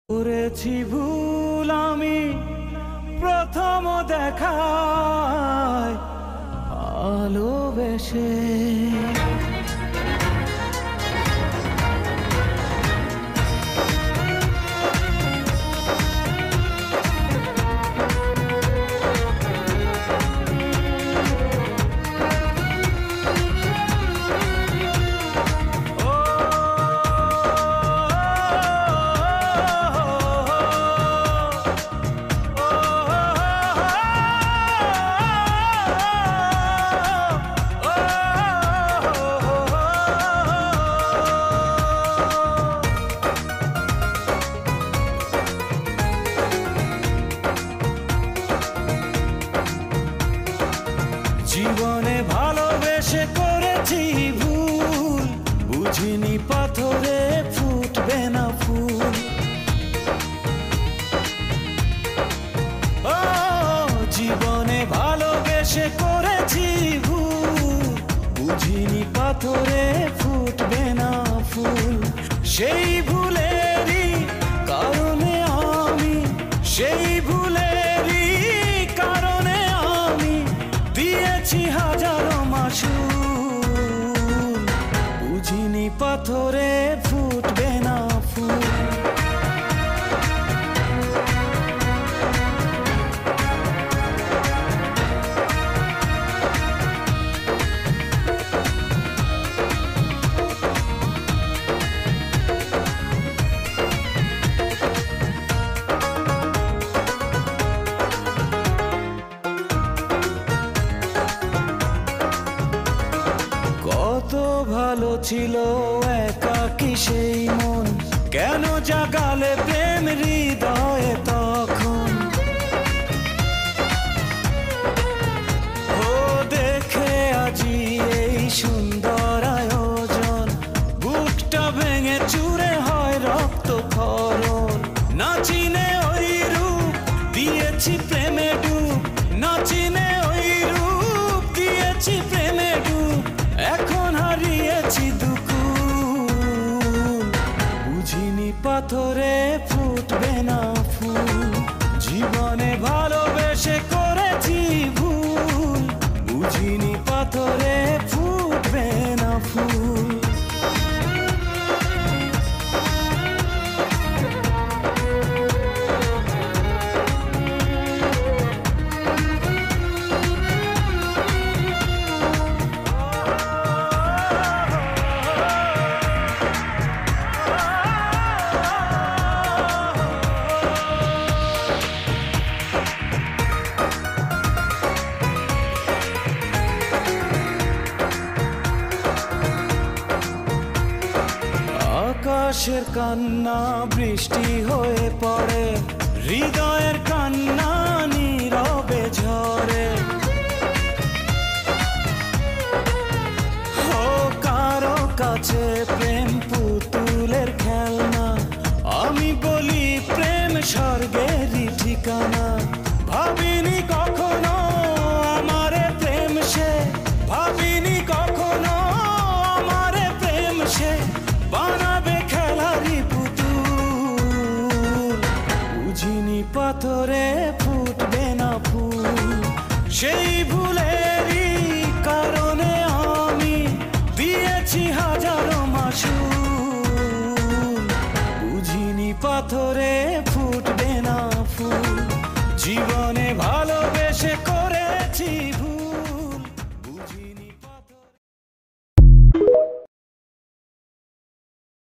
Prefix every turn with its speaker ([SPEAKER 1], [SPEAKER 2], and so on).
[SPEAKER 1] করেছি ভুল আমি প্রথম দেখায় ভালোবেসে। জীবনে ভালোবেসে করেছি ভুল, বুঝিনি পাথরে ফুটবে না ফুল। ও জীবনে ভালোবেসে করেছি ভুল, বুঝিনি পাথরে ফুটবে না ফুল। সেই ভুলেরই কারণে আমি, সেই ভুলেরই কারণে আমি দিয়েছি হাজারো মাসুল, বুঝিনি পাথরে ফুটবে না ফুল। কত ভালো ছিল একাকী সেই মন, কেন জাগালে প্রেম হৃদয়ে তখন। ও দেখে আজি এই সুন্দর আয়োজন, বুকটা ভেঙে চুরে হয় রক্ত ক্ষরণ। না চিনে ওই রূপ দিয়েছি প্রেমে ডুব, না চিনে ওই রূপ দিয়েছি প্রেমে ডুব। এখন হারিয়েছি দুকুল, বুঝিনি পাথরে ফুটবে না ফুল। জীবনে ভালোবেসে করেছি ভুল, বুঝিনি পাথরে ফুটবে না ফুল। আকাশের কান্না বৃষ্টি হয়ে পড়ে, হৃদয়ের কান্না নীরবে ঝরে। ও কারো কাছে প্রেম পুতুলের খেলনা, আমি বলি প্রেম স্বর্গেরই ঠিকানা। ভাবিনি কখনো আমারে প্রেম সে, ভাবিনি কখনো আমারে প্রেম সে বানাবে খেলারি পুতুল, বুঝিনি পাথরে ফুটবে না ফুল। সেই ভুলেরই কারণে আমি দিয়েছি হাজারো মাসুল, বুঝিনি পাথরে